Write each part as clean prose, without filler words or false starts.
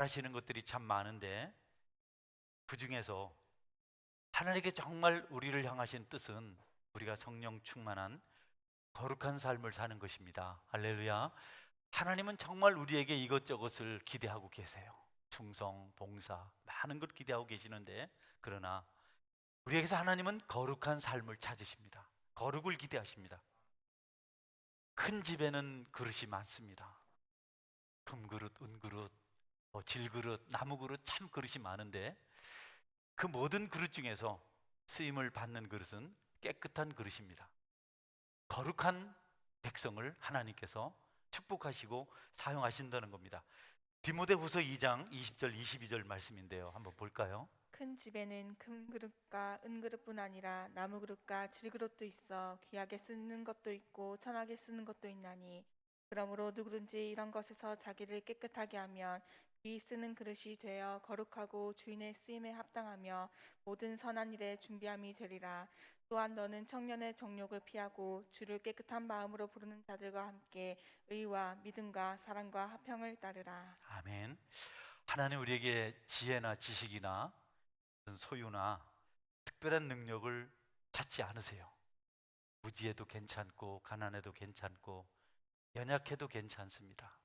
하시는 것들이 참 많은데 그 중에서 하나님께 정말 우리를 향하신 뜻은 우리가 성령 충만한 거룩한 삶을 사는 것입니다. 할렐루야. 하나님은 정말 우리에게 이것저것을 기대하고 계세요. 충성, 봉사, 많은 걸 기대하고 계시는데, 그러나 우리에게서 하나님은 거룩한 삶을 찾으십니다. 거룩을 기대하십니다. 큰 집에는 그릇이 많습니다. 금그릇, 은그릇, 질그릇, 나무그릇, 참 그릇이 많은데 그 모든 그릇 중에서 쓰임을 받는 그릇은 깨끗한 그릇입니다. 거룩한 백성을 하나님께서 축복하시고 사용하신다는 겁니다. 디모데후서 2장 20절 22절 말씀인데요, 한번 볼까요? 큰 집에는 금그릇과 은그릇뿐 아니라 나무그릇과 질그릇도 있어 귀하게 쓰는 것도 있고 천하게 쓰는 것도 있나니, 그러므로 누구든지 이런 것에서 자기를 깨끗하게 하면 귀히 쓰는 그릇이 되어 거룩하고 주인의 쓰임에 합당하며 모든 선한 일에 준비함이 되리라. 또한 너는 청년의 정욕을 피하고 주를 깨끗한 마음으로 부르는 자들과 함께 의와 믿음과 사랑과 화평을 따르라. 아멘. 하나님 우리에게 지혜나 지식이나 소유나 특별한 능력을 찾지 않으세요. 무지해도 괜찮고 가난해도 괜찮고 연약해도 괜찮습니다.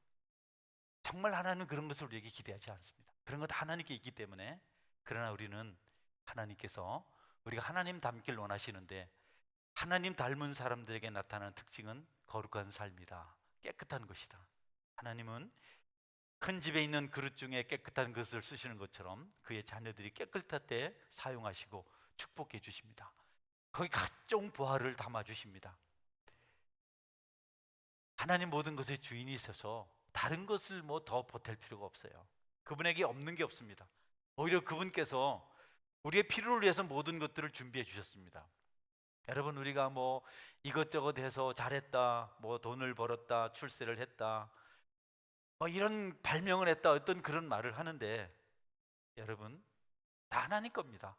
정말 하나님은 그런 것을 우리에게 기대하지 않습니다. 그런 것 하나님께 있기 때문에. 그러나 우리는 하나님께서 우리가 하나님 닮길 원하시는데, 하나님 닮은 사람들에게 나타나는 특징은 거룩한 삶이다, 깨끗한 것이다. 하나님은 큰 집에 있는 그릇 중에 깨끗한 것을 쓰시는 것처럼 그의 자녀들이 깨끗할 때 사용하시고 축복해 주십니다. 거기 각종 보화를 담아 주십니다. 하나님 모든 것의 주인이셔서 다른 것을 뭐 더 보탤 필요가 없어요. 그분에게 없는 게 없습니다. 오히려 그분께서 우리의 필요를 위해서 모든 것들을 준비해 주셨습니다. 여러분, 우리가 뭐 이것저것 해서 잘했다, 뭐 돈을 벌었다, 출세를 했다, 뭐 이런 발명을 했다, 어떤 그런 말을 하는데, 여러분, 다 하나님 겁니다.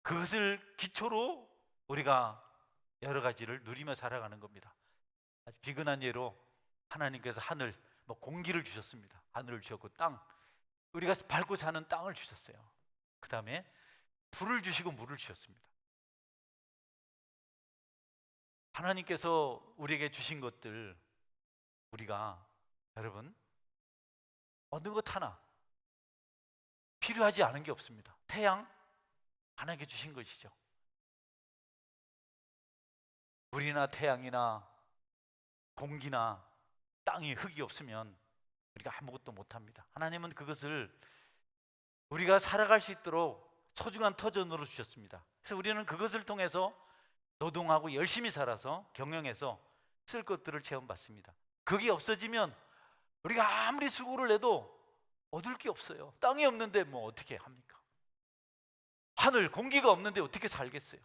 그것을 기초로 우리가 여러 가지를 누리며 살아가는 겁니다. 아주 비근한 예로 하나님께서 하늘, 뭐 공기를 주셨습니다. 하늘을 주셨고 땅, 우리가 밟고 사는 땅을 주셨어요. 그 다음에 불을 주시고 물을 주셨습니다. 하나님께서 우리에게 주신 것들, 우리가 여러분 어느 것 하나 필요하지 않은 게 없습니다. 태양 하나님께 주신 것이죠. 물이나 태양이나 공기나 땅이, 흙이 없으면 우리가 아무것도 못합니다. 하나님은 그것을 우리가 살아갈 수 있도록 소중한 터전으로 주셨습니다. 그래서 우리는 그것을 통해서 노동하고 열심히 살아서 경영해서 쓸 것들을 체험받습니다. 그게 없어지면 우리가 아무리 수고를 해도 얻을 게 없어요. 땅이 없는데 뭐 어떻게 합니까? 하늘, 공기가 없는데 어떻게 살겠어요?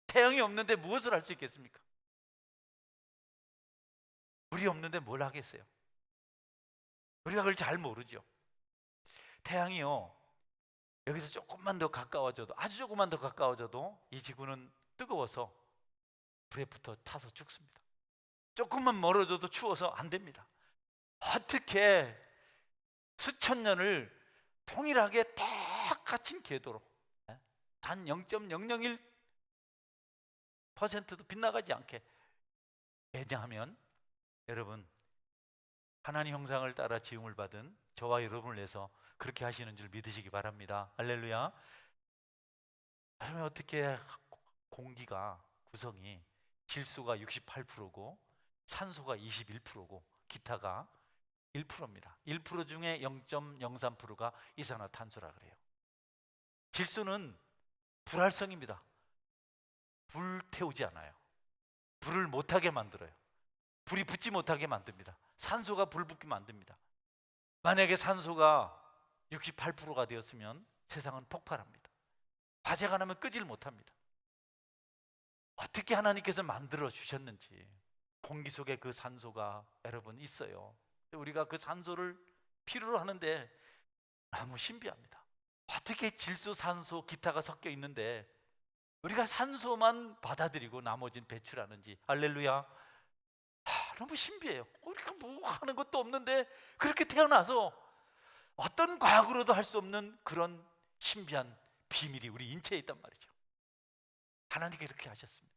태양이 없는데 무엇을 할 수 있겠습니까? 물이 없는데 뭘 하겠어요? 우리가 그걸 잘 모르죠. 태양이요, 여기서 조금만 더 가까워져도, 아주 조금만 더 가까워져도 이 지구는 뜨거워서 불에 붙어 타서 죽습니다. 조금만 멀어져도 추워서 안 됩니다. 어떻게 수천 년을 동일하게 똑같은 궤도로 단 0.001%도 빗나가지 않게, 왜냐하면 여러분, 하나님 형상을 따라 지음을 받은 저와 여러분을 위해서 그렇게 하시는 줄 믿으시기 바랍니다. 할렐루야. 그러면 어떻게 공기가 구성이 질소가 68%고 산소가 21%고 기타가 1%입니다. 1% 중에 0.03%가 이산화탄소라 그래요. 질소는 불활성입니다. 불 태우지 않아요. 불을 못하게 만들어요. 불이 붙지 못하게 만듭니다. 산소가 불 붙게 만듭니다. 만약에 산소가 68%가 되었으면 세상은 폭발합니다. 화재가 나면 끄질 못합니다. 어떻게 하나님께서 만들어 주셨는지, 공기 속에 그 산소가 여러분 있어요. 우리가 그 산소를 필요로 하는데 너무 신비합니다. 어떻게 질소, 산소, 기타가 섞여 있는데 우리가 산소만 받아들이고 나머지는 배출하는지. 할렐루야. 너무 신비해요. 우리가 뭐 하는 것도 없는데 그렇게 태어나서 어떤 과학으로도 할 수 없는 그런 신비한 비밀이 우리 인체에 있단 말이죠. 하나님께 그렇게 하셨습니다.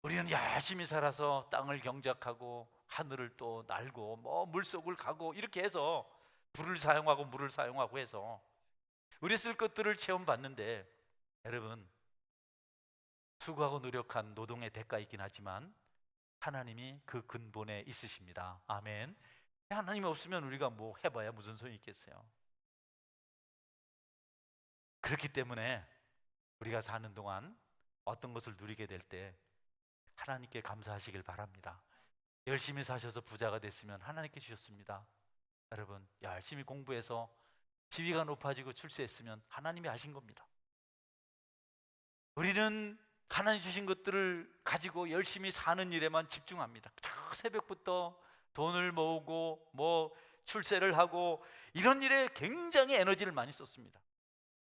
우리는 열심히 살아서 땅을 경작하고 하늘을 또 날고 뭐 물속을 가고 이렇게 해서 불을 사용하고 물을 사용하고 해서 우리 쓸 것들을 체험받는데, 여러분, 수고하고 노력한 노동의 대가이긴 하지만 하나님이 그 근본에 있으십니다. 아멘. 하나님이 없으면 우리가 뭐 해봐야 무슨 소용이 있겠어요. 그렇기 때문에 우리가 사는 동안 어떤 것을 누리게 될 때 하나님께 감사하시길 바랍니다. 열심히 사셔서 부자가 됐으면 하나님께 주셨습니다. 여러분, 열심히 공부해서 지위가 높아지고 출세했으면 하나님이 하신 겁니다. 우리는 하나님 주신 것들을 가지고 열심히 사는 일에만 집중합니다. 새벽부터 돈을 모으고 뭐 출세를 하고 이런 일에 굉장히 에너지를 많이 쏟습니다.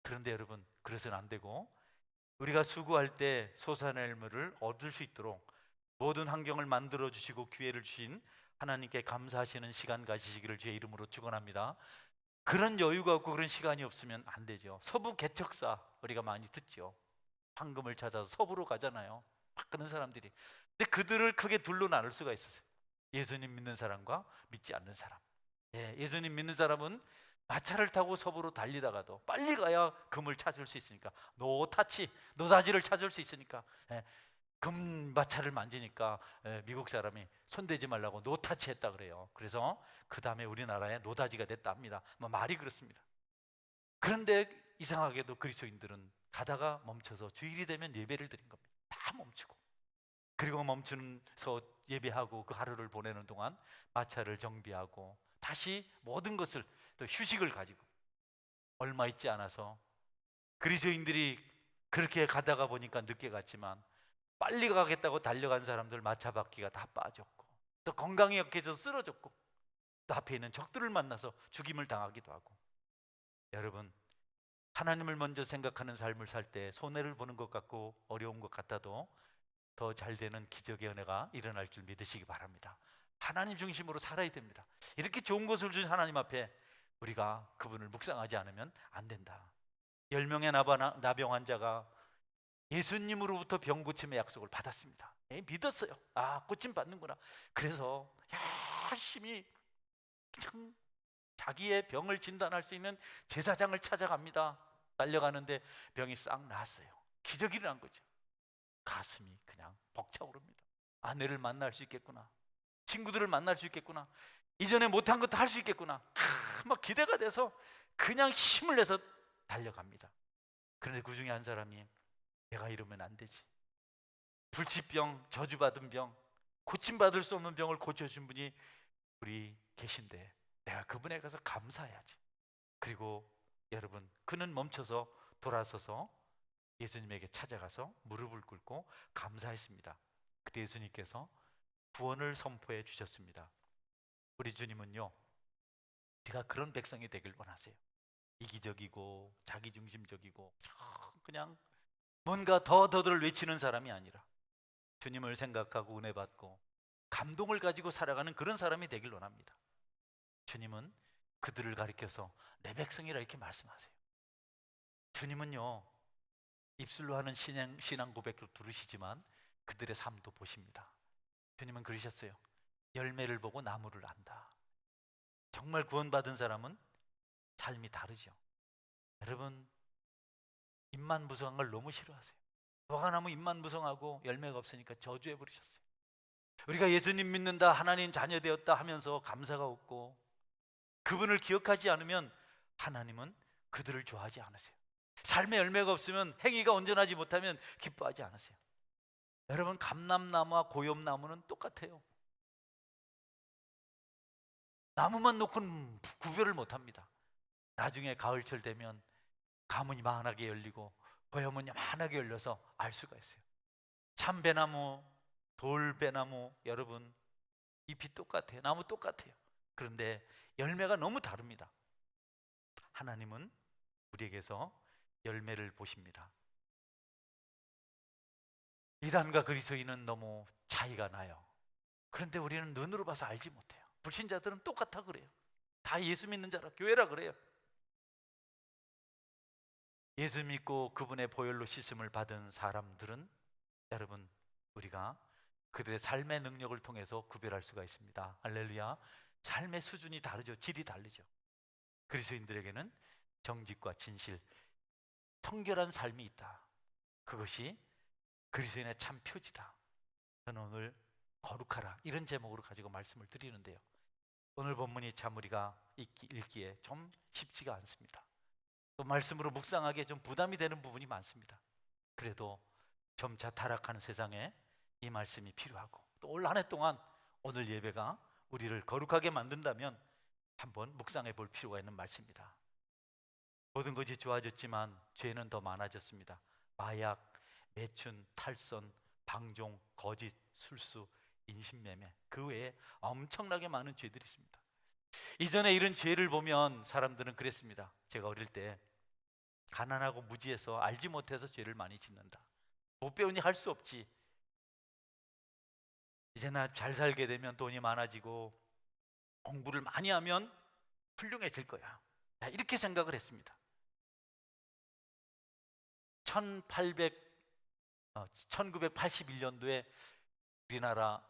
그런데 여러분, 그래서는 안 되고 우리가 수고할 때 솟아낼물을 얻을 수 있도록 모든 환경을 만들어 주시고 기회를 주신 하나님께 감사하시는 시간 가지시기를 주의 이름으로 축원합니다. 그런 여유가 없고 그런 시간이 없으면 안 되죠. 서부 개척사 우리가 많이 듣죠. 황금을 찾아서 서부로 가잖아요. 막 그런 사람들이. 근데 그들을 크게 둘로 나눌 수가 있었어요. 예수님 믿는 사람과 믿지 않는 사람. 예수님 믿는 사람은 마차를 타고 서부로 달리다가도 빨리 가야 금을 찾을 수 있으니까, 노다지를 찾을 수 있으니까, 금 마차를 만지니까 미국 사람이 손대지 말라고 노타치 했다 그래요. 그래서 그 다음에 우리나라에 노다지가 됐다 합니다. 뭐 말이 그렇습니다. 그런데 이상하게도 그리스도인들은 가다가 멈춰서 주일이 되면 예배를 드린 겁니다. 다 멈추고, 그리고 멈추면서 예배하고 그 하루를 보내는 동안 마차를 정비하고 다시 모든 것을, 또 휴식을 가지고, 얼마 있지 않아서 그리스도인들이 그렇게 가다가 보니까 늦게 갔지만 빨리 가겠다고 달려간 사람들 마차 바퀴가 다 빠졌고, 또 건강이 약해져서 쓰러졌고, 또 앞에 있는 적들을 만나서 죽임을 당하기도 하고. 여러분, 하나님을 먼저 생각하는 삶을 살 때 손해를 보는 것 같고 어려운 것 같아도 더 잘 되는 기적의 은혜가 일어날 줄 믿으시기 바랍니다. 하나님 중심으로 살아야 됩니다. 이렇게 좋은 것을 주신 하나님 앞에 우리가 그분을 묵상하지 않으면 안 된다. 10명의 나병 환자가 예수님으로부터 병 고침의 약속을 받았습니다. 믿었어요. 고침 받는구나. 그래서 열심히 그냥 자기의 병을 진단할 수 있는 제사장을 찾아갑니다. 달려가는데 병이 싹 나았어요. 기적이 일어난 거죠. 가슴이 그냥 벅차오릅니다. 아내를 만날 수 있겠구나, 친구들을 만날 수 있겠구나, 이전에 못한 것도 할 수 있겠구나, 막 기대가 돼서 그냥 힘을 내서 달려갑니다. 그런데 그 중에 한 사람이, 내가 이러면 안 되지, 불치병, 저주받은 병, 고침받을 수 없는 병을 고쳐준 분이 우리 계신데 내가 그분에 가서 감사해야지. 그리고 여러분, 그는 멈춰서 돌아서서 예수님에게 찾아가서 무릎을 꿇고 감사했습니다. 그때 예수님께서 구원을 선포해 주셨습니다. 우리 주님은요, 우리가 그런 백성이 되길 원하세요. 이기적이고 자기중심적이고 그냥 뭔가 더더를 외치는 사람이 아니라 주님을 생각하고 은혜 받고 감동을 가지고 살아가는 그런 사람이 되길 원합니다. 주님은 그들을 가리켜서 내 백성이라 이렇게 말씀하세요. 주님은요, 입술로 하는 신앙 고백도 들으시지만 그들의 삶도 보십니다. 주님은 그러셨어요. 열매를 보고 나무를 안다. 정말 구원받은 사람은 삶이 다르죠. 여러분, 잎만 무성한 걸 너무 싫어하세요. 화가나무 잎만 무성하고 열매가 없으니까 저주해 버리셨어요. 우리가 예수님 믿는다, 하나님 자녀 되었다 하면서 감사가 없고 그분을 기억하지 않으면 하나님은 그들을 좋아하지 않으세요. 삶의 열매가 없으면, 행위가 온전하지 못하면 기뻐하지 않으세요. 여러분, 감람나무와 고엽나무는 똑같아요. 나무만 놓고는 구별을 못합니다. 나중에 가을철 되면 가문이 만하게 열리고 고엽은 야만하게 열려서 알 수가 있어요. 참배나무, 돌배나무, 여러분 잎이 똑같아요. 나무 똑같아요. 그런데 열매가 너무 다릅니다. 하나님은 우리에게서 열매를 보십니다. 이단과 그리스도인은 너무 차이가 나요. 그런데 우리는 눈으로 봐서 알지 못해요. 불신자들은 똑같아 그래요. 다 예수 믿는 자라 교회라 그래요. 예수 믿고 그분의 보혈로 씻음을 받은 사람들은 여러분, 우리가 그들의 삶의 능력을 통해서 구별할 수가 있습니다. 할렐루야. 삶의 수준이 다르죠. 질이 다르죠. 그리스도인들에게는 정직과 진실, 청결한 삶이 있다. 그것이 그리스도인의 참 표지다. 저는 오늘 거룩하라 이런 제목으로 가지고 말씀을 드리는데요, 오늘 본문이 참 우리가 읽기에 좀 쉽지가 않습니다. 또 말씀으로 묵상하기에 좀 부담이 되는 부분이 많습니다. 그래도 점차 타락하는 세상에 이 말씀이 필요하고, 또 올 한 해 동안 오늘 예배가 우리를 거룩하게 만든다면 한번 묵상해 볼 필요가 있는 말씀입니다. 모든 것이 좋아졌지만 죄는 더 많아졌습니다. 마약, 매춘, 탈선, 방종, 거짓, 술수, 인신매매, 그 외에 엄청나게 많은 죄들이 있습니다. 이전에 이런 죄를 보면 사람들은 그랬습니다. 제가 어릴 때 가난하고 무지해서 알지 못해서 죄를 많이 짓는다. 못 배우니 할 수 없지. 이제 나 잘 살게 되면 돈이 많아지고 공부를 많이 하면 훌륭해질 거야. 이렇게 생각을 했습니다. 1981년도에 우리나라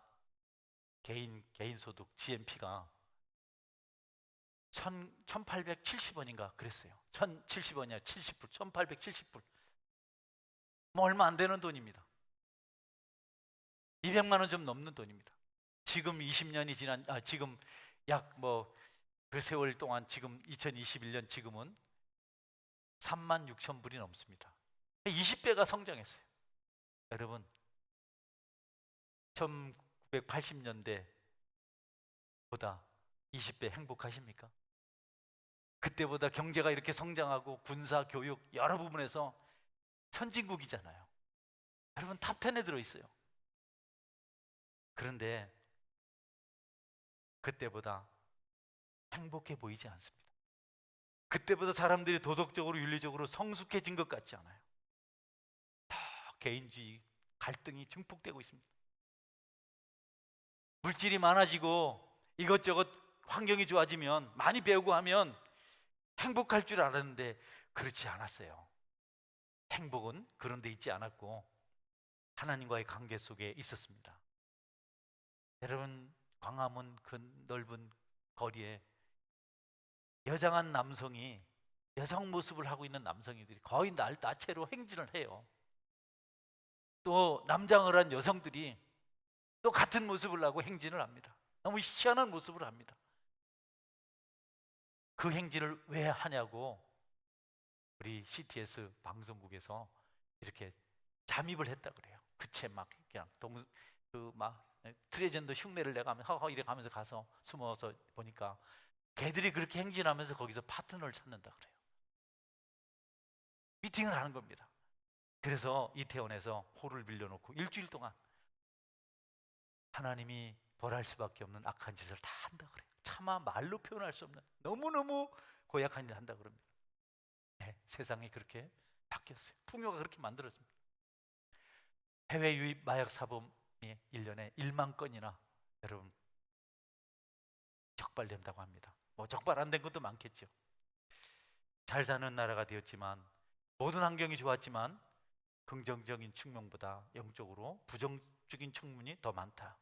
개인 소득 GNP가 1870원인가 그랬어요. 1070원이야. 70불, 1870불. 뭐 얼마 안 되는 돈입니다. 200만 원 좀 넘는 돈입니다. 지금 20년이 지난, 지금 약 그 세월 동안, 지금 2021년 지금은 36,000불이 넘습니다. 20배가 성장했어요. 여러분, 1980년대보다 20배 행복하십니까? 그때보다 경제가 이렇게 성장하고 군사, 교육 여러 부분에서 선진국이잖아요. 여러분, 탑10에 들어있어요. 그런데 그때보다 행복해 보이지 않습니다. 그때보다 사람들이 도덕적으로 윤리적으로 성숙해진 것 같지 않아요. 더 개인주의, 갈등이 증폭되고 있습니다. 물질이 많아지고 이것저것 환경이 좋아지면, 많이 배우고 하면 행복할 줄 알았는데 그렇지 않았어요. 행복은 그런 데 있지 않았고 하나님과의 관계 속에 있었습니다. 여러분, 광화문 그 넓은 거리에 여장한 남성이, 여성 모습을 하고 있는 남성이들이 거의 나체로 행진을 해요. 또 남장을 한 여성들이 또 같은 모습을 하고 행진을 합니다. 너무 희한한 모습을 합니다. 그 행진을 왜 하냐고 우리 CTS 방송국에서 이렇게 잠입을 했다 그래요. 그채 막 그냥 트레전더 흉내를 내가면서 허허 이래 가면서 가서 숨어서 보니까 걔들이 그렇게 행진하면서 거기서 파트너를 찾는다 그래요. 미팅을 하는 겁니다. 그래서 이태원에서 홀을 빌려놓고 일주일 동안 하나님이 벌할 수밖에 없는 악한 짓을 다 한다 그래요. 차마 말로 표현할 수 없는 너무너무 고약한 일을 한다 그럽니다. 네, 세상이 그렇게 바뀌었어요. 풍요가 그렇게 만들어집니다. 해외 유입 마약 사범이 1년에 1만 건이나 여러분 적발된다고 합니다. 적발 안 된 것도 많겠죠. 잘 사는 나라가 되었지만, 모든 환경이 좋았지만 긍정적인 측면보다 영적으로 부정적인 측면이 더 많다.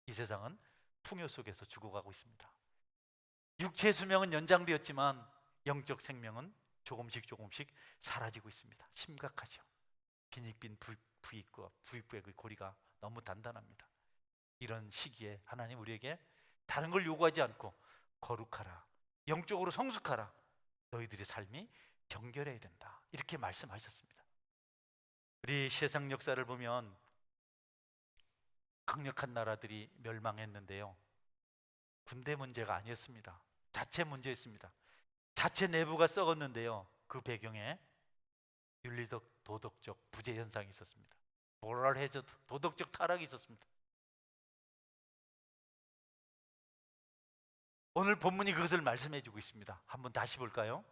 이 세상은 풍요 속에서 죽어가고 있습니다. 육체의 수명은 연장되었지만 영적 생명은 조금씩 사라지고 있습니다. 심각하죠. 빈익빈 부익과 부익부의 그 고리가 너무 단단합니다. 이런 시기에 하나님 우리에게 다른 걸 요구하지 않고 거룩하라, 영적으로 성숙하라, 너희들의 삶이 정결해야 된다, 이렇게 말씀하셨습니다. 우리 세상 역사를 보면 강력한 나라들이 멸망했는데요, 군대 문제가 아니었습니다. 자체 문제였습니다. 자체 내부가 썩었는데요, 그 배경에 윤리적, 도덕적 부재 현상이 있었습니다. 모랄 해저드, 도덕적 타락이 있었습니다. 오늘 본문이 그것을 말씀해 주고 있습니다. 한번 다시 볼까요?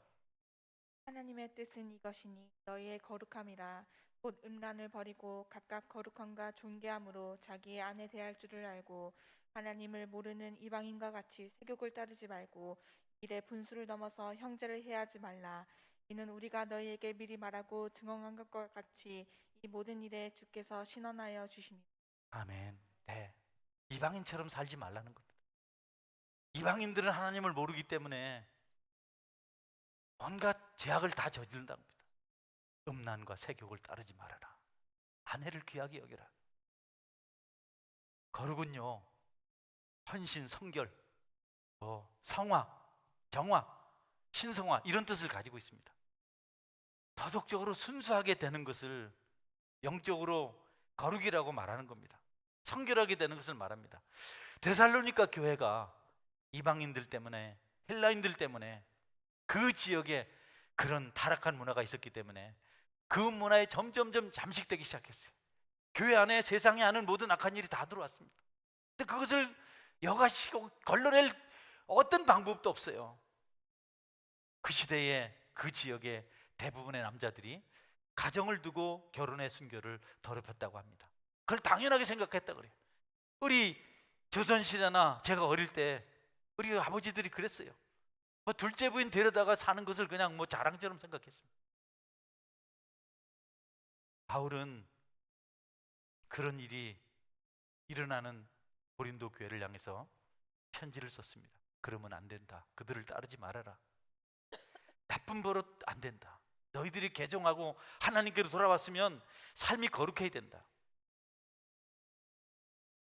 하나님의 뜻은 이것이니 너희의 거룩함이라. 곧 음란을 버리고 각각 거룩함과 존귀함으로 자기의 아내 대할 줄을 알고 하나님을 모르는 이방인과 같이 세욕을 따르지 말고 일의 분수를 넘어서 형제를 해하지 말라. 이는 우리가 너희에게 미리 말하고 증언한 것과 같이 이 모든 일에 주께서 신원하여 주십니다. 아멘. 네. 이방인처럼 살지 말라는 겁니다. 이방인들은 하나님을 모르기 때문에 온갖 죄악을 다 저지른답니다. 음란과 세욕을 따르지 말아라. 아내를 귀하게 여겨라. 거룩은요, 헌신, 성결, 성화, 정화, 신성화 이런 뜻을 가지고 있습니다. 도덕적으로 순수하게 되는 것을 영적으로 거룩이라고 말하는 겁니다. 성결하게 되는 것을 말합니다. 데살로니가 교회가 이방인들 때문에, 헬라인들 때문에 그 지역에 그런 타락한 문화가 있었기 때문에 그 문화에 점점점 잠식되기 시작했어요. 교회 안에 세상에 아는 모든 악한 일이 다 들어왔습니다. 근데 그것을 여가시고 걸러낼 어떤 방법도 없어요. 그 시대에 그 지역의 대부분의 남자들이 가정을 두고 결혼의 순결을 더럽혔다고 합니다. 그걸 당연하게 생각했다 그래요. 우리 조선시대나 제가 어릴 때 우리 아버지들이 그랬어요. 뭐 둘째 부인 데려다가 사는 것을 그냥 뭐 자랑처럼 생각했습니다. 바울은 그런 일이 일어나는 고린도 교회를 향해서 편지를 썼습니다. 그러면 안 된다. 그들을 따르지 말아라. 나쁜 버릇 안 된다. 너희들이 개종하고 하나님께로 돌아왔으면 삶이 거룩해야 된다.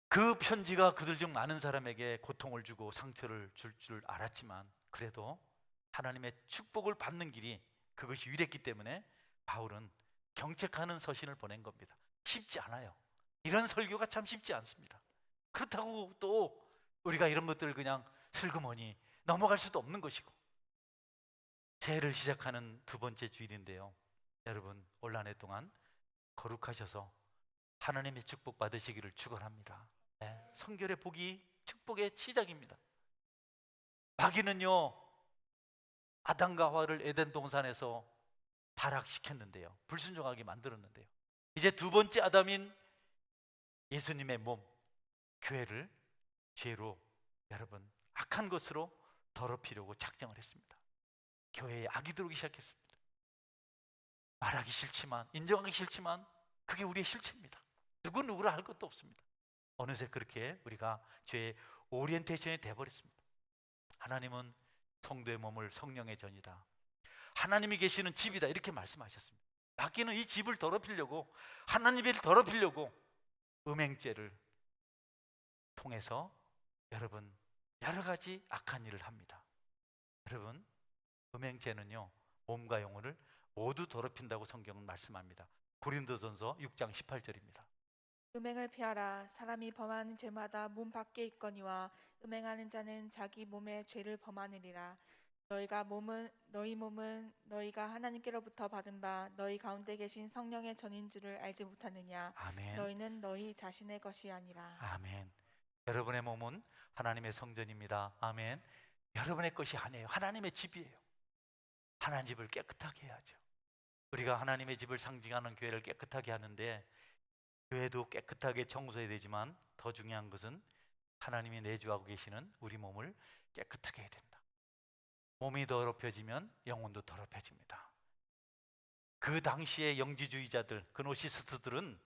그 편지가 그들 중 많은 사람에게 고통을 주고 상처를 줄 줄 알았지만 그래도 하나님의 축복을 받는 길이 그것이 유일했기 때문에 바울은 경책하는 서신을 보낸 겁니다. 쉽지 않아요. 이런 설교가 참 쉽지 않습니다. 그렇다고 또 우리가 이런 것들을 그냥 슬그머니 넘어갈 수도 없는 것이고, 새해를 시작하는 두 번째 주일인데요, 여러분 올 한 해 동안 거룩하셔서 하나님의 축복 받으시기를 축원합니다. 네, 성결의 복이 축복의 시작입니다. 마귀는요 아담과 하와를 에덴 동산에서 타락시켰는데요, 불순종하게 만들었는데요, 이제 두 번째 아담인 예수님의 몸 교회를 죄로, 여러분 악한 것으로 더럽히려고 작정을 했습니다. 교회에 악이 들어오기 시작했습니다. 말하기 싫지만, 인정하기 싫지만 그게 우리의 실체입니다. 누구를 할 것도 없습니다. 어느새 그렇게 우리가 죄의 오리엔테이션이 돼버렸습니다. 하나님은 성도의 몸을 성령의 전이다, 하나님이 계시는 집이다, 이렇게 말씀하셨습니다. 마귀는 이 집을 더럽히려고, 하나님을 더럽히려고 음행죄를 통해서 여러분 여러 가지 악한 일을 합니다. 여러분 음행죄는요 몸과 영혼을 모두 더럽힌다고 성경은 말씀합니다. 고린도전서 6장 18절입니다. 음행을 피하라. 사람이 범하는 죄마다 몸 밖에 있거니와 음행하는 자는 자기 몸에 죄를 범하느니라. 너희 몸은 너희가 하나님께로부터 받은 바 너희 가운데 계신 성령의 전인 줄을 알지 못하느냐. 아멘. 너희는 너희 자신의 것이 아니라. 아멘. 여러분의 몸은 하나님의 성전입니다. 아멘. 여러분의 것이 아니에요. 하나님의 집이에요. 하나님 집을 깨끗하게 해야죠. 우리가 하나님의 집을 상징하는 교회를 깨끗하게 하는데, 교회도 깨끗하게 청소해야 되지만 더 중요한 것은 하나님이 내주하고 계시는 우리 몸을 깨끗하게 해야 된다. 몸이 더럽혀지면 영혼도 더럽혀집니다. 그 당시의 영지주의자들, 그노시스트들은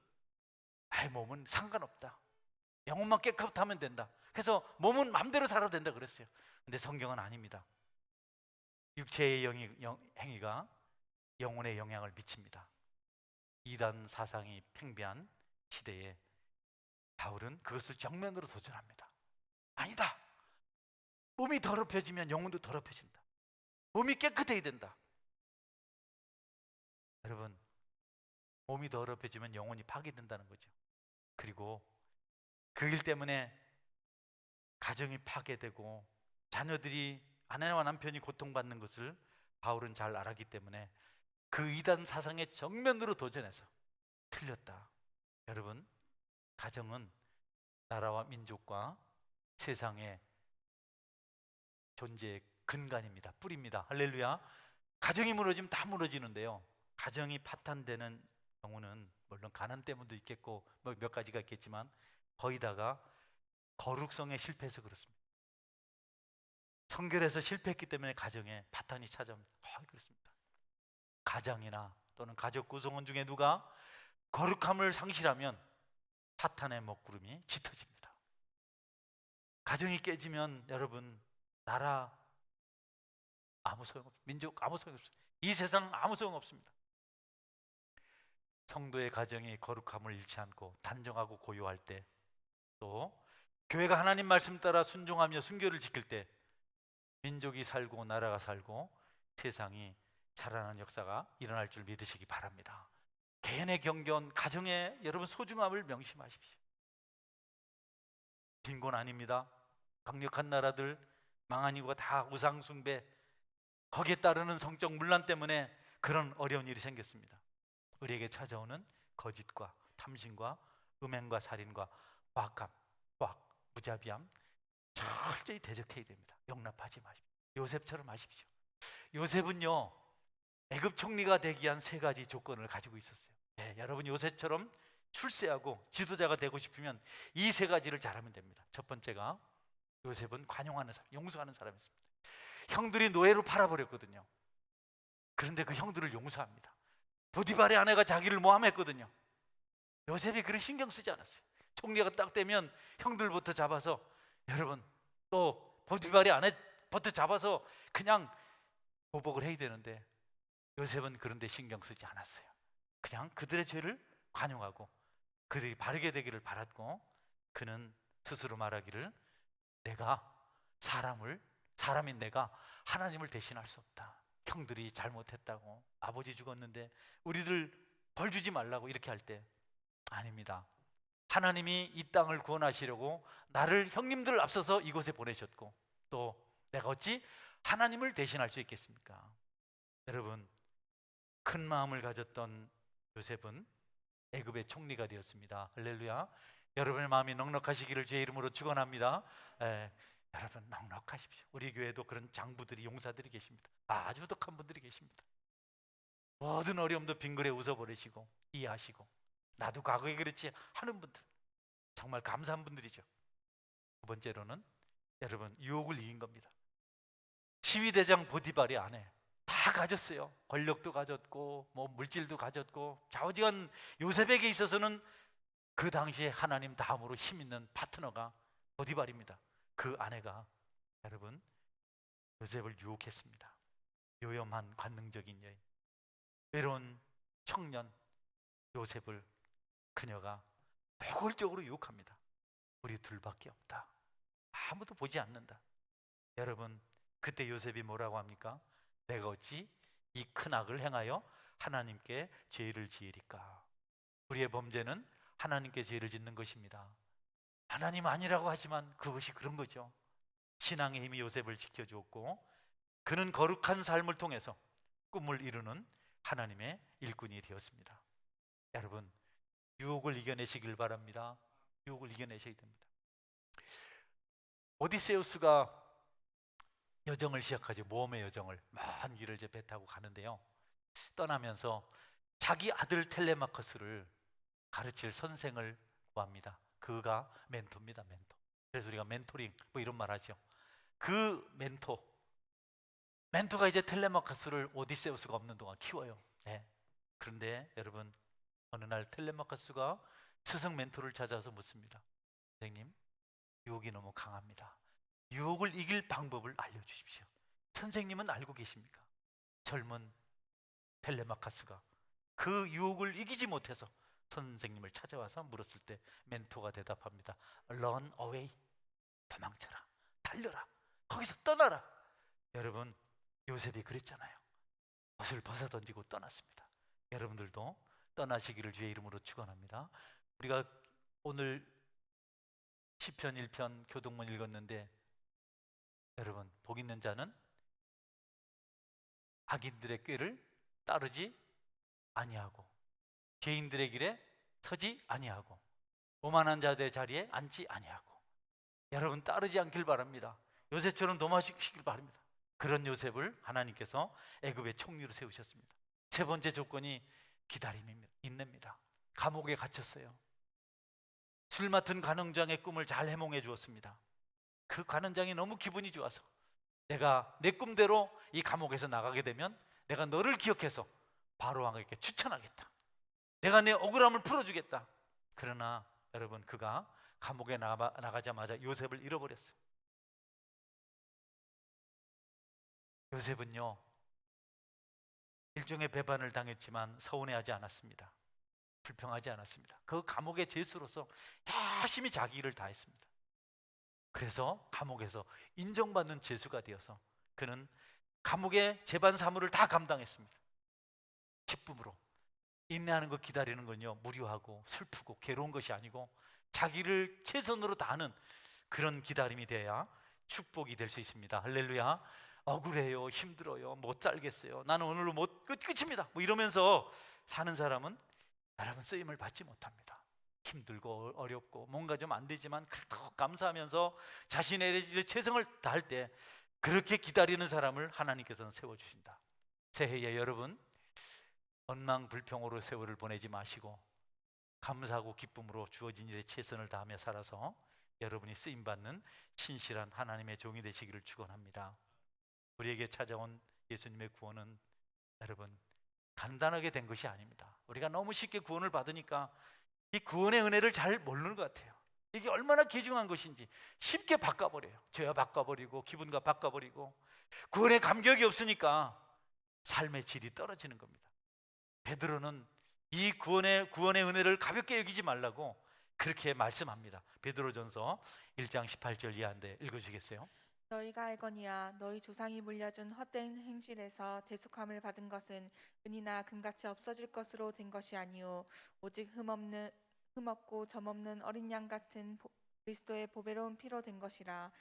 몸은 상관없다, 영혼만 깨끗하면 된다, 그래서 몸은 마음대로 살아도 된다 그랬어요. 근데 성경은 아닙니다. 육체의 행위가 영혼에 영향을 미칩니다. 이단 사상이 팽배한 시대에 바울은 그것을 정면으로 도전합니다. 아니다, 몸이 더럽혀지면 영혼도 더럽혀진다. 몸이 깨끗해야 된다. 여러분 몸이 더럽혀지면 영혼이 파괴된다는 거죠. 그리고 그 일 때문에 가정이 파괴되고 자녀들이, 아내와 남편이 고통받는 것을 바울은 잘 알았기 때문에 그 이단 사상의 정면으로 도전해서 틀렸다. 여러분 가정은 나라와 민족과 세상의 존재의 근간입니다. 뿌리입니다. 할렐루야. 가정이 무너지면 다 무너지는데요, 가정이 파탄되는 경우는 물론 가난 때문도 있겠고 뭐 몇 가지가 있겠지만 거의 다가 거룩성에 실패해서 그렇습니다. 성결에서 실패했기 때문에 가정에 파탄이 찾아옵니다. 그렇습니다. 가장이나 또는 가족 구성원 중에 누가 거룩함을 상실하면 파탄의 먹구름이 짙어집니다. 가정이 깨지면 여러분, 나라 아무 소용없습니다. 민족 아무 소용없습니다. 이 세상 아무 소용없습니다. 성도의 가정이 거룩함을 잃지 않고 단정하고 고요할 때, 또 교회가 하나님 말씀 따라 순종하며 순교를 지킬 때 민족이 살고 나라가 살고 세상이 살아나는 역사가 일어날 줄 믿으시기 바랍니다. 개인의 경건, 가정의 여러분 소중함을 명심하십시오. 빈곤 아닙니다. 강력한 나라들, 망한 이유가 다 우상 숭배, 거기에 따르는 성적 문란 때문에 그런 어려운 일이 생겼습니다. 우리에게 찾아오는 거짓과 탐심과 음행과 살인과 과학감, 과학, 무자비함 철저히 대적해야 됩니다. 용납하지 마십시오. 요셉처럼 하십시오. 요셉은요, 애굽 총리가 되기 위한 세 가지 조건을 가지고 있었어요. 여러분 요셉처럼 출세하고 지도자가 되고 싶으면 이 세 가지를 잘하면 됩니다. 첫 번째가, 요셉은 관용하는 사람, 용서하는 사람이었습니다. 형들이 노예로 팔아버렸거든요. 그런데 그 형들을 용서합니다. 보디발의 아내가 자기를 모함했거든요. 요셉이 그런 신경 쓰지 않았어요. 총리가 딱 되면 형들부터 잡아서, 여러분 또 보디발의 아내부터 잡아서 그냥 보복을 해야 되는데, 요셉은 그런데 신경 쓰지 않았어요. 그냥 그들의 죄를 관용하고 그들이 바르게 되기를 바랐고, 그는 스스로 말하기를, 내가 사람인 내가 하나님을 대신할 수 없다. 형들이 잘못했다고, 아버지 죽었는데 우리들 벌 주지 말라고 이렇게 할 때, 아닙니다. 하나님이 이 땅을 구원하시려고 나를 형님들을 앞서서 이곳에 보내셨고, 또 내가 어찌 하나님을 대신할 수 있겠습니까? 여러분, 큰 마음을 가졌던 요셉은 애굽의 총리가 되었습니다. 할렐루야. 여러분의 마음이 넉넉하시기를 주의 이름으로 축원합니다. 여러분 넉넉하십시오. 우리 교회도 그런 장부들이, 용사들이 계십니다. 아주 독한 분들이 계십니다. 모든 어려움도 빙그레 웃어버리시고 이해하시고, 나도 과거에 그랬지 하는 분들, 정말 감사한 분들이죠. 두 번째로는 여러분, 유혹을 이긴 겁니다. 시위대장 보디발의 아내 다 가졌어요. 권력도 가졌고 뭐 물질도 가졌고, 좌우지간 요셉에게 있어서는 그 당시에 하나님 다음으로 힘 있는 파트너가 보디발입니다. 그 아내가 여러분 요셉을 유혹했습니다. 요염한 관능적인 여인, 외로운 청년 요셉을 그녀가 노골적으로 유혹합니다. 우리 둘밖에 없다. 아무도 보지 않는다. 여러분, 그때 요셉이 뭐라고 합니까? 내가 어찌 이 큰 악을 행하여 하나님께 죄를 지으리까? 우리의 범죄는 하나님께 죄를 짓는 것입니다. 하나님 아니라고 하지만 그것이 그런 거죠. 신앙의 힘이 요셉을 지켜주었고, 그는 거룩한 삶을 통해서 꿈을 이루는 하나님의 일꾼이 되었습니다. 여러분, 유혹을 이겨내시길 바랍니다. 유혹을 이겨내셔야 됩니다. 오디세우스가 여정을 시작하죠. 모험의 여정을, 먼 길을 이제 배 타고 가는데요, 떠나면서 자기 아들 텔레마커스를 가르칠 선생을 구합니다. 그가 멘토입니다. 멘토. 그래서 우리가 멘토링 뭐 이런 말 하죠. 그 멘토가 이제 텔레마커스를 오디세우스가 없는 동안 키워요. 그런데 여러분, 어느 날 텔레마커스가 스승 멘토를 찾아서 묻습니다. 선생님, 유혹이 너무 강합니다. 유혹을 이길 방법을 알려주십시오. 선생님은 알고 계십니까? 젊은 텔레마카스가 그 유혹을 이기지 못해서 선생님을 찾아와서 물었을 때 멘토가 대답합니다. Run away. 도망쳐라. 달려라. 거기서 떠나라. 여러분, 요셉이 그랬잖아요. 옷을 벗어던지고 떠났습니다. 여러분들도 떠나시기를 주의 이름으로 축원합니다. 우리가 오늘 시편 1편 교동문 읽었는데, 여러분, 복 있는 자는 악인들의 꾀를 따르지 아니하고 죄인들의 길에 서지 아니하고 오만한 자들의 자리에 앉지 아니하고. 여러분, 따르지 않길 바랍니다. 요셉처럼 도마시키길 바랍니다. 그런 요셉을 하나님께서 애굽의 총리로 세우셨습니다. 세 번째 조건이 기다림입니다. 인내입니다. 감옥에 갇혔어요. 술 맡은 관원장의 꿈을 잘 해몽해 주었습니다. 그 관원장이 너무 기분이 좋아서 내가 내 꿈대로 이 감옥에서 나가게 되면 내가 너를 기억해서 바로왕에게 추천하겠다. 내가 내 억울함을 풀어주겠다. 그러나 여러분, 그가 감옥에 나가자마자 요셉을 잃어버렸어요. 요셉은요, 일종의 배반을 당했지만 서운해하지 않았습니다. 불평하지 않았습니다. 그 감옥의 죄수로서 열심히 자기 일을 다했습니다. 그래서 감옥에서 인정받는 죄수가 되어서 그는 감옥의 재반 사무를 다 감당했습니다. 기쁨으로. 인내하는 것, 기다리는 건요, 무료하고 슬프고 괴로운 것이 아니고 자기를 최선으로 다하는 그런 기다림이 돼야 축복이 될 수 있습니다. 할렐루야. 억울해요, 힘들어요, 못 살겠어요, 나는 오늘로 끝입니다, 뭐 이러면서 사는 사람은 여러분 쓰임을 받지 못합니다. 힘들고 어렵고 뭔가 좀 안 되지만 그래도 감사하면서 자신의 최선을 다할 때 그렇게 기다리는 사람을 하나님께서는 세워주신다. 새해에 여러분 원망불평으로 세월을 보내지 마시고 감사하고 기쁨으로 주어진 일에 최선을 다하며 살아서 여러분이 쓰임받는 신실한 하나님의 종이 되시기를 축원합니다. 우리에게 찾아온 예수님의 구원은 여러분 간단하게 된 것이 아닙니다. 우리가 너무 쉽게 구원을 받으니까 이 구원의 은혜를 잘 모르는 것 같아요. 이게 얼마나 귀중한 것인지 쉽게 바꿔버려요. 죄와 바꿔버리고 기분과 바꿔버리고 구원의 감격이 없으니까 삶의 질이 떨어지는 겁니다. 베드로는 이 구원의 은혜를 가볍게 여기지 말라고 그렇게 말씀합니다. 베드로전서 1장 18절 이하인데 읽어주시겠어요? 너희가 알거니와 너희 조상이 물려준 헛된 행실에서 대속함을 받은 것은 은이나 금같이 없어질 것으로 된 것이 아니요 오직 흠없고 점없는 어린 양 같은 그리스도의 보배로운 피로 된 것이라.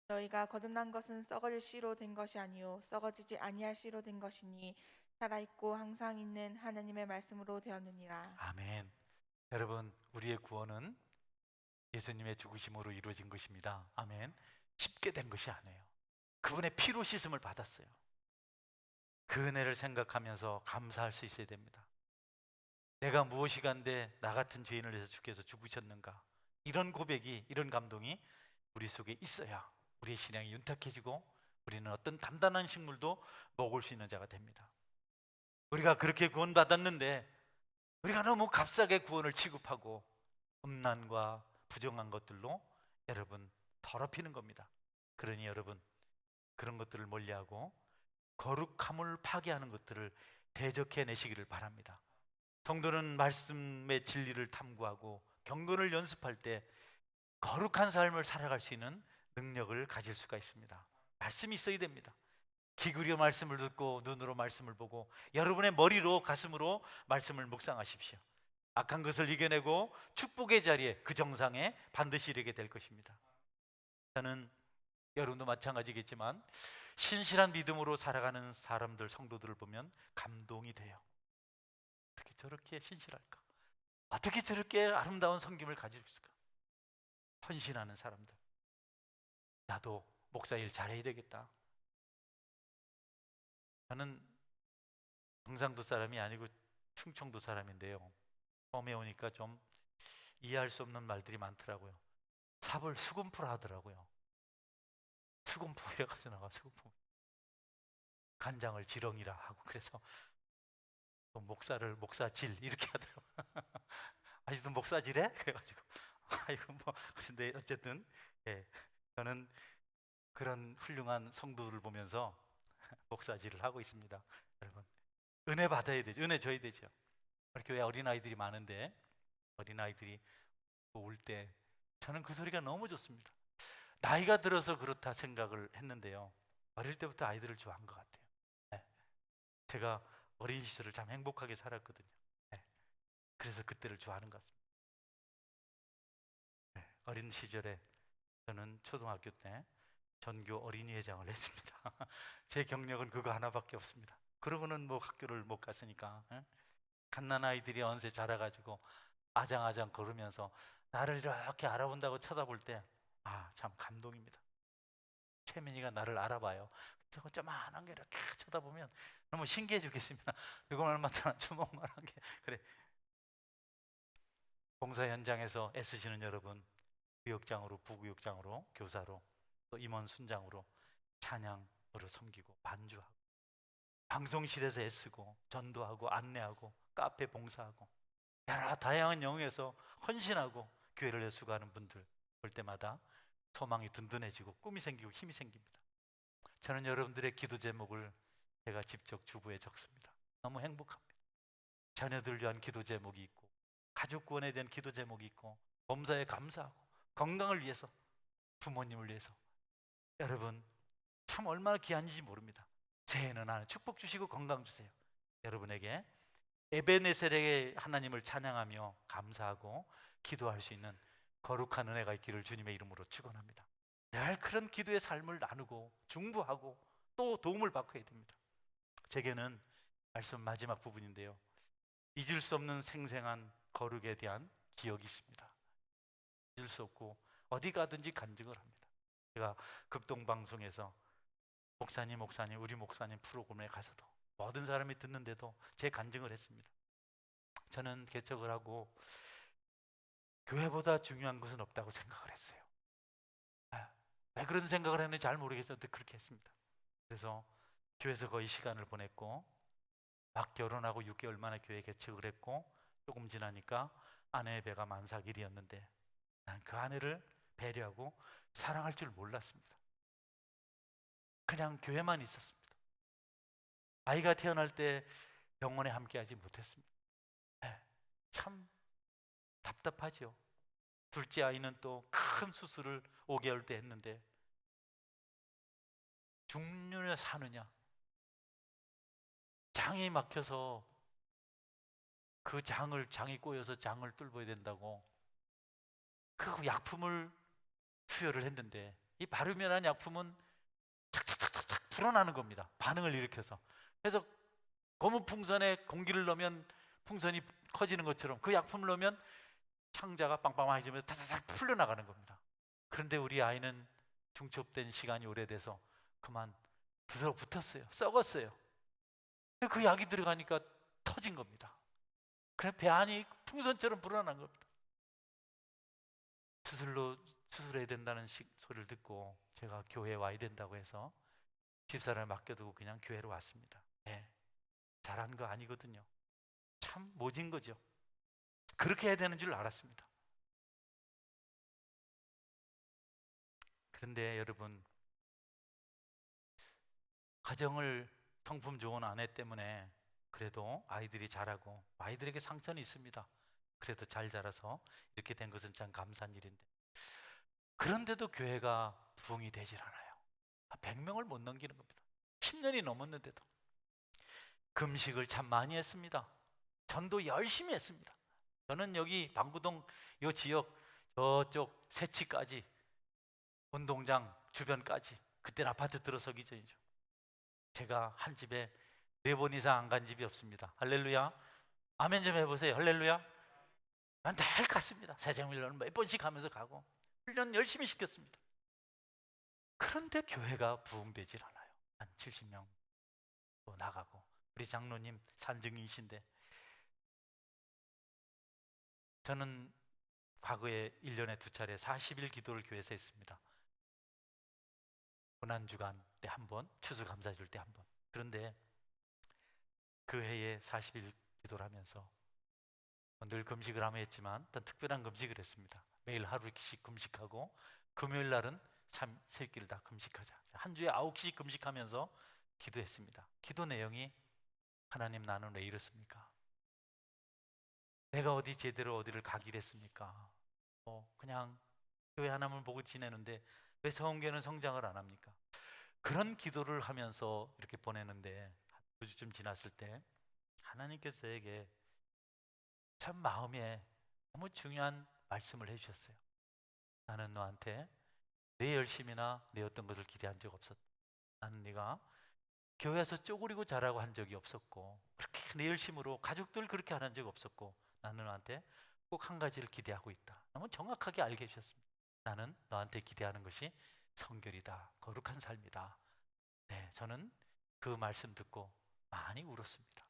너희가 거듭난 것은 썩어질 씨로 된 것이 아니요 썩어지지 아니할 씨로 된 것이니 살아있고 항상 있는 하나님의 말씀으로 되었느니라. 아멘. 여러분, 우리의 구원은 예수님의 죽으심으로 이루어진 것입니다. 아멘. 쉽게 된 것이 아니에요. 그분의 피로 씻음을 받았어요. 그 은혜를 생각하면서 감사할 수 있어야 됩니다. 내가 무엇이 간데 나 같은 죄인을 위해서 주께서 죽으셨는가, 이런 고백이, 이런 감동이 우리 속에 있어야 우리의 신앙이 윤탁해지고 우리는 어떤 단단한 식물도 먹을 수 있는 자가 됩니다. 우리가 그렇게 구원받았는데 우리가 너무 값싸게 구원을 취급하고 음란과 부정한 것들로 여러분 더럽히는 겁니다. 그러니 여러분 그런 것들을 멀리하고 거룩함을 파괴하는 것들을 대적해내시기를 바랍니다. 성도는 말씀의 진리를 탐구하고 경건을 연습할 때 거룩한 삶을 살아갈 수 있는 능력을 가질 수가 있습니다. 말씀이 있어야 됩니다. 귀 기울여 말씀을 듣고 눈으로 말씀을 보고 여러분의 머리로 가슴으로 말씀을 묵상하십시오. 악한 것을 이겨내고 축복의 자리에, 그 정상에 반드시 이르게 될 것입니다. 저는 여러분도 마찬가지겠지만 신실한 믿음으로 살아가는 사람들, 성도들을 보면 감동이 돼요. 어떻게 저렇게 신실할까? 어떻게 저렇게 아름다운 섬김을 가지고 있을까? 헌신하는 사람들. 나도 목사 일 잘해야 되겠다. 저는 경상도 사람이 아니고 충청도 사람인데요, 처음에 오니까 좀 이해할 수 없는 말들이 많더라고요. 삽을 수금포라 하더라고요. 수금포 이래가지고 나가, 수금포. 간장을 지렁이라 하고, 그래서 또 목사를 목사질 이렇게 하더라고요. 아직도 목사질해? 그래가지고 아이고 뭐, 근데 어쨌든 예, 저는 그런 훌륭한 성도들을 보면서 목사질을 하고 있습니다. 여러분 은혜 받아야 되죠. 은혜 줘야 되죠. 우리 교회 어린아이들이 많은데 어린아이들이 울 때 저는 그 소리가 너무 좋습니다. 나이가 들어서 그렇다 생각을 했는데요, 어릴 때부터 아이들을 좋아한 것 같아요. 네. 제가 어린 시절을 참 행복하게 살았거든요. 네. 그래서 그때를 좋아하는 것 같습니다. 네. 어린 시절에 저는 초등학교 때 전교 어린이회장을 했습니다. 제 경력은 그거 하나밖에 없습니다. 그러고는 뭐 학교를 못 갔으니까. 갓난아이들이 언제 자라가지고 아장아장 걸으면서 나를 이렇게 알아본다고 쳐다볼 때 참 감동입니다. 채민이가 나를 알아봐요. 저거 조만한 게 이렇게 쳐다보면 너무 신기해 죽겠습니다. 이거만 만나 주먹만한 게 그래. 봉사 현장에서 애쓰시는 여러분, 구역장으로, 부구역장으로, 교사로, 또 임원 순장으로 찬양으로 섬기고 반주하고, 방송실에서 애쓰고 전도하고 안내하고 카페 봉사하고 여러 다양한 영역에서 헌신하고 교회를 애수가하는 분들 볼 때마다 소망이 든든해지고 꿈이 생기고 힘이 생깁니다. 저는 여러분들의 기도 제목을 제가 직접 주부에 적습니다. 너무 행복합니다. 자녀들 위한 기도 제목이 있고, 가족 구원에 대한 기도 제목이 있고, 범사에 감사하고, 건강을 위해서, 부모님을 위해서. 여러분 참 얼마나 귀한지 모릅니다. 새해는 하나 축복 주시고 건강 주세요. 여러분에게 에베네셀의 하나님을 찬양하며 감사하고 기도할 수 있는 거룩한 은혜가 있기를 주님의 이름으로 축원합니다. 늘 그런 기도의 삶을 나누고 중보하고 또 도움을 받고 해야 됩니다. 제게는 말씀 마지막 부분인데요, 잊을 수 없는 생생한 거룩에 대한 기억이 있습니다. 잊을 수 없고 어디 가든지 간증을 합니다. 제가 극동방송에서 목사님 우리 목사님 프로그램에 가서도 모든 사람이 듣는데도 제 간증을 했습니다. 저는 개척을 하고 교회보다 중요한 것은 없다고 생각을 했어요. 왜 그런 생각을 했는지 잘 모르겠었는데 그렇게 했습니다. 그래서 교회에서 거의 시간을 보냈고, 막 결혼하고 6개월 만에 교회 개척을 했고, 조금 지나니까 아내의 배가 만삭일이었는데 난 그 아내를 배려하고 사랑할 줄 몰랐습니다. 그냥 교회만 있었습니다. 아이가 태어날 때 병원에 함께하지 못했습니다. 참 답답하죠. 둘째 아이는 또 큰 수술을 5개월 때 했는데 죽느냐 사느냐, 장이 막혀서 그 장이 꼬여서 장을 뚫어야 된다고 그 약품을 투여를 했는데, 이 바르면한 약품은 착착착착 불어나는 겁니다. 반응을 일으켜서. 그래서 고무 풍선에 공기를 넣으면 풍선이 커지는 것처럼 그 약품을 넣으면 창자가 빵빵해지면서 타타닥 풀려나가는 겁니다. 그런데 우리 아이는 중첩된 시간이 오래돼서 그만 붙었어요. 썩었어요. 그 약이 들어가니까 터진 겁니다. 그래 배 안이 풍선처럼 불어난 겁니다. 수술해야 된다는 소리를 듣고 제가 교회에 와야 된다고 해서 집사람을 맡겨두고 그냥 교회로 왔습니다. 잘한 거 아니거든요. 참 모진 거죠. 그렇게 해야 되는 줄 알았습니다. 그런데 여러분, 가정을 성품 좋은 아내 때문에 그래도 아이들이 자라고, 아이들에게 상처는 있습니다. 그래도 잘 자라서 이렇게 된 것은 참 감사한 일인데, 그런데도 교회가 부흥이 되질 않아요. 100명을 못 넘기는 겁니다. 10년이 넘었는데도. 금식을 참 많이 했습니다. 전도 열심히 했습니다. 저는 여기 방구동 이 지역 저쪽 새치까지, 운동장 주변까지, 그때는 아파트 들어서기 전이죠. 제가 한 집에 4번 이상 안 간 집이 없습니다. 할렐루야. 아멘 좀 해보세요. 할렐루야. 난 늘 갔습니다. 새정밀로는 몇 번씩 가면서 가고 훈련 열심히 시켰습니다. 그런데 교회가 부흥되질 않아요. 한 70명 또 나가고, 우리 장로님 산증인이신데, 저는 과거에 1년에 2차례 40일 기도를 교회에서 했습니다. 고난주간 때 한 번, 추수감사절 때 한 번. 그런데 그 해에 40일 기도를 하면서 늘 금식을 하며 했지만 어떤 특별한 금식을 했습니다. 매일 하루씩 금식하고 금요일 날은 3끼를 다 금식하자. 한 주에 9끼씩 금식하면서 기도했습니다. 기도 내용이, 하나님 나는 왜 이렇습니까? 내가 어디 제대로 어디를 가기를 했습니까? 그냥 교회 하나만 보고 지내는데 왜 성교회는 성장을 안 합니까? 그런 기도를 하면서 이렇게 보내는데, 한 2주쯤 지났을 때 하나님께서 저에게 참 마음에 너무 중요한 말씀을 해주셨어요. 나는 너한테 내 열심이나 내 어떤 것을 기대한 적 없었다. 나는 네가 교회에서 쪼그리고 자라고 한 적이 없었고, 그렇게 내 열심으로 가족들 그렇게 하는 적 없었고, 나는 너한테 꼭 한 가지를 기대하고 있다. 너무 정확하게 알게 해주셨습니다. 나는 너한테 기대하는 것이 성결이다, 거룩한 삶이다. 네, 저는 그 말씀 듣고 많이 울었습니다.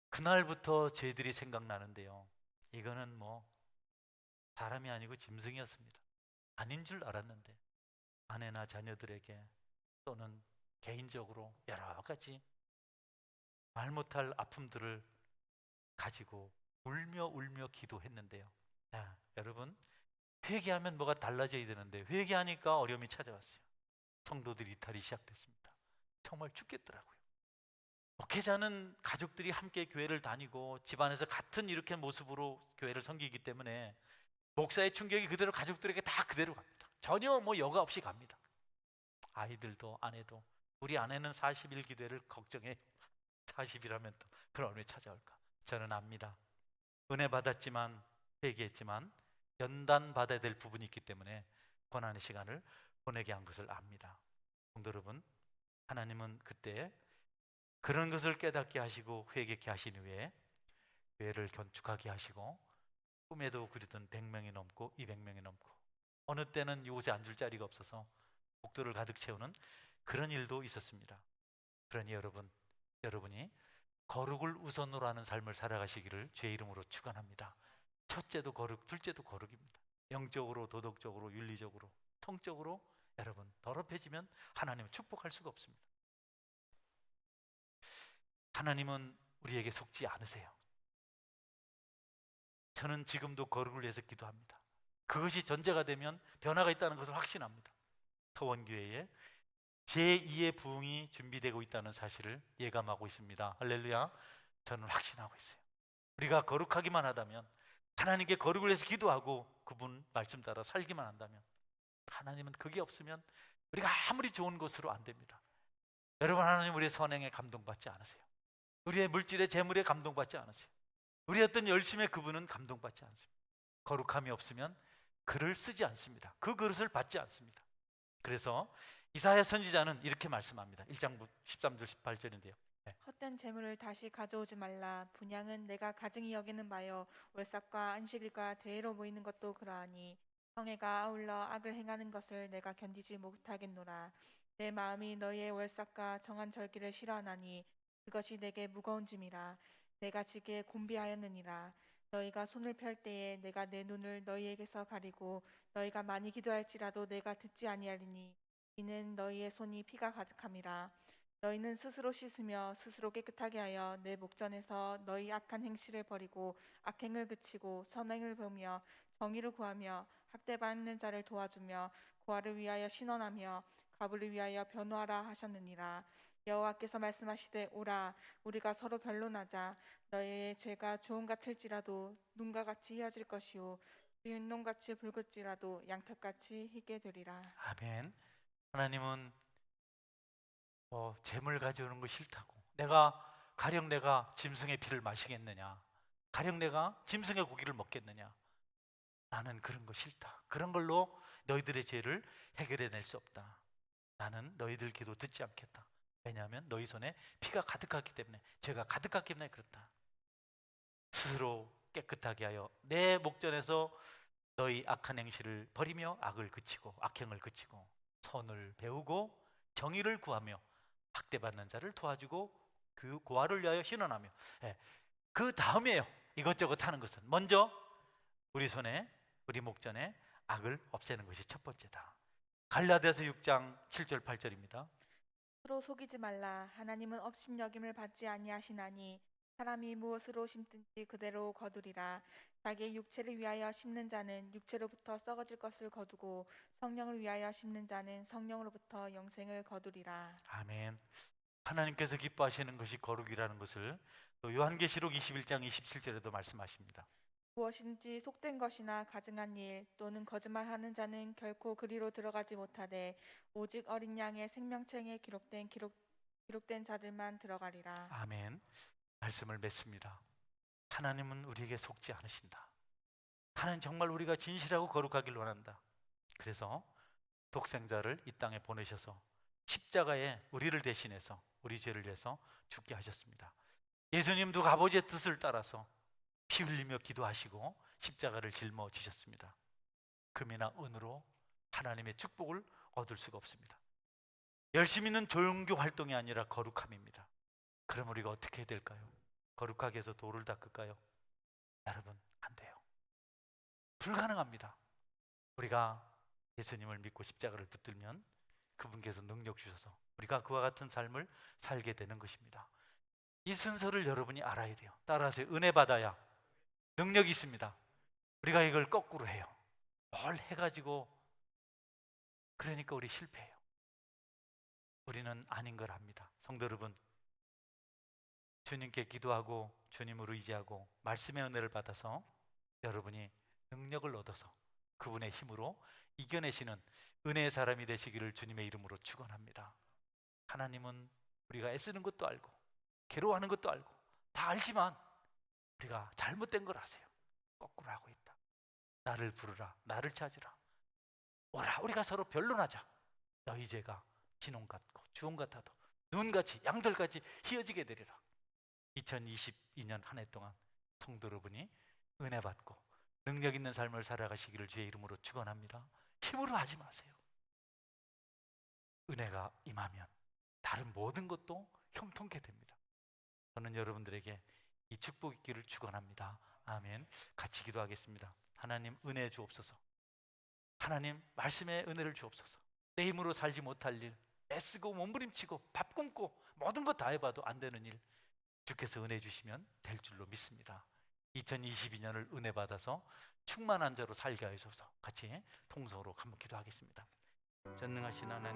그날부터 죄들이 생각나는데요, 이거는 사람이 아니고 짐승이었습니다. 아닌 줄 알았는데 아내나 자녀들에게 또는 개인적으로 여러 가지 말 못할 아픔들을 가지고 울며 울며 기도했는데요. 자, 여러분, 회개하면 뭐가 달라져야 되는데 회개하니까 어려움이 찾아왔어요. 성도들 이탈이 시작됐습니다. 정말 죽겠더라고요. 목회자는 가족들이 함께 교회를 다니고 집안에서 같은 이렇게 모습으로 교회를 섬기기 때문에 목사의 충격이 그대로 가족들에게 다 그대로 갑니다. 전혀 뭐 여과 없이 갑니다. 아이들도 아내도. 우리 아내는 40일 기도회를 걱정해. 40이라면 또 그런 어려움이 찾아올까. 저는 압니다. 은혜 받았지만 회개했지만 연단 받아야 될 부분이 있기 때문에 고난의 시간을 보내게 한 것을 압니다. 성도 여러분, 하나님은 그때 그런 것을 깨닫게 하시고 회개케 하신 후에 교회를 건축하게 하시고 꿈에도 그리던 100명이 넘고 200명이 넘고 어느 때는 이곳에 앉을 자리가 없어서 복도를 가득 채우는 그런 일도 있었습니다. 그러니 여러분이 거룩을 우선으로 하는 삶을 살아가시기를 주의 이름으로 축원합니다. 첫째도 거룩, 둘째도 거룩입니다. 영적으로, 도덕적으로, 윤리적으로, 성적으로 여러분 더럽혀지면 하나님은 축복할 수가 없습니다. 하나님은 우리에게 속지 않으세요. 저는 지금도 거룩을 위해서 기도합니다. 그것이 전제가 되면 변화가 있다는 것을 확신합니다. 서원교회에 제2의 부흥이 준비되고 있다는 사실을 예감하고 있습니다. 할렐루야. 저는 확신하고 있어요. 우리가 거룩하기만 하다면, 하나님께 거룩을 위해서 기도하고 그분 말씀 따라 살기만 한다면, 하나님은 그게 없으면 우리가 아무리 좋은 것으로 안 됩니다. 여러분, 하나님 우리의 선행에 감동받지 않으세요. 우리의 물질의 재물에 감동받지 않으세요. 우리의 어떤 열심에 그분은 감동받지 않습니다. 거룩함이 없으면 글을 쓰지 않습니다. 그 그릇을 받지 않습니다. 그래서 이사야 선지자는 이렇게 말씀합니다. 1장 13절 18절인데요. 헛된 재물을 다시 가져오지 말라. 분향은 내가 가증히 여기는 바요 월삭과 안식일과 대회로 모이는 것도 그러하니 성애가 아울러 악을 행하는 것을 내가 견디지 못하겠노라. 내 마음이 너희의 월삭과 정한 절기를 싫어하나니 그것이 내게 무거운 짐이라. 내가 지게 곤비하였느니라. 너희가 손을 펼 때에 내가 내 눈을 너희에게서 가리고 너희가 많이 기도할지라도 내가 듣지 아니하리니 이는 너희의 손이 피가 가득함이라. 너희는 스스로 씻으며 스스로 깨끗하게 하여 내 목전에서 너희 악한 행실을 버리고 악행을 그치고 선행을 보며 정의를 구하며 학대받는 자를 도와주며 고아를 위하여 신원하며 가부를 위하여 변호하라 하셨느니라. 여호와께서 말씀하시되 오라 우리가 서로 변론하자. 너희의 죄가 조금 같을지라도 눈과 같이 희어질 것이요 흰놈같이 붉을지라도 양털같이 희게 되리라. 아멘. 하나님은 재물 가져오는 거 싫다고. 가령 내가 짐승의 피를 마시겠느냐? 가령 내가 짐승의 고기를 먹겠느냐? 나는 그런 거 싫다. 그런 걸로 너희들의 죄를 해결해낼 수 없다. 나는 너희들 기도 듣지 않겠다. 왜냐하면 너희 손에 피가 가득했기 때문에, 죄가 가득했기 때문에 그렇다. 스스로 깨끗하게 하여 내 목전에서 너희 악한 행실을 버리며 악을 그치고 악행을 그치고 선을 배우고 정의를 구하며 학대받는 자를 도와주고 그 고아를 위하여 신원하며. 그 다음이에요. 이것저것 하는 것은 먼저 우리 손에, 우리 목전에 악을 없애는 것이 첫 번째다. 갈라디아서 6장 7절 8절입니다. 서로 속이지 말라. 하나님은 업신여김을 받지 아니하시나니 사람이 무엇으로 심든지 그대로 거두리라. 자기의 육체를 위하여 심는 자는 육체로부터 썩어질 것을 거두고 성령을 위하여 심는 자는 성령으로부터 영생을 거두리라. 아멘. 하나님께서 기뻐하시는 것이 거룩이라는 것을 또 요한계시록 21장 27절에도 말씀하십니다. 무엇인지 속된 것이나 가증한 일 또는 거짓말하는 자는 결코 그리로 들어가지 못하되 오직 어린 양의 생명책에 기록된 자들만 들어가리라. 아멘. 말씀을 맺습니다. 하나님은 우리에게 속지 않으신다. 하나님 정말 우리가 진실하고 거룩하길 원한다. 그래서 독생자를 이 땅에 보내셔서 십자가에 우리를 대신해서 우리 죄를 위해서 죽게 하셨습니다. 예수님도 아버지의 뜻을 따라서 피 흘리며 기도하시고 십자가를 짊어지셨습니다. 금이나 은으로 하나님의 축복을 얻을 수가 없습니다. 열심히 있는 종교 활동이 아니라 거룩함입니다. 그럼 우리가 어떻게 해야 될까요? 거룩하게 해서 돌을 닦을까요? 여러분, 안 돼요. 불가능합니다. 우리가 예수님을 믿고 십자가를 붙들면 그분께서 능력 주셔서 우리가 그와 같은 삶을 살게 되는 것입니다. 이 순서를 여러분이 알아야 돼요. 따라하세요. 은혜 받아야 능력이 있습니다. 우리가 이걸 거꾸로 해요. 뭘 해가지고 그러니까 우리 실패해요. 우리는 아닌 걸 압니다. 성도 여러분, 주님께 기도하고 주님을 의지하고 말씀의 은혜를 받아서 여러분이 능력을 얻어서 그분의 힘으로 이겨내시는 은혜의 사람이 되시기를 주님의 이름으로 축원합니다. 하나님은 우리가 애쓰는 것도 알고 괴로워하는 것도 알고 다 알지만 우리가 잘못된 걸 아세요. 거꾸로 하고 있다. 나를 부르라, 나를 찾으라, 오라. 우리가 서로 변론하자. 너희 죄가 진홍 같고 주홍 같아도 눈같이 양털같이 희어지게 되리라. 2022년 한 해 동안 성도 여러분이 은혜 받고 능력 있는 삶을 살아가시기를 주의 이름으로 축원합니다. 힘으로 하지 마세요. 은혜가 임하면 다른 모든 것도 형통케 됩니다. 저는 여러분들에게 이 축복 있기를 축원합니다. 아멘. 같이 기도하겠습니다. 하나님 은혜 주옵소서. 하나님 말씀의 은혜를 주옵소서. 내 힘으로 살지 못할 일, 애쓰고 몸부림치고 밥 굶고 모든 것 다 해봐도 안 되는 일 주께서 은혜 주시면 될 줄로 믿습니다. 2022년을 은혜 받아서 충만한 자로 살게 하소서. 같이 통성으로 한번 기도하겠습니다. 전능하신 하나님,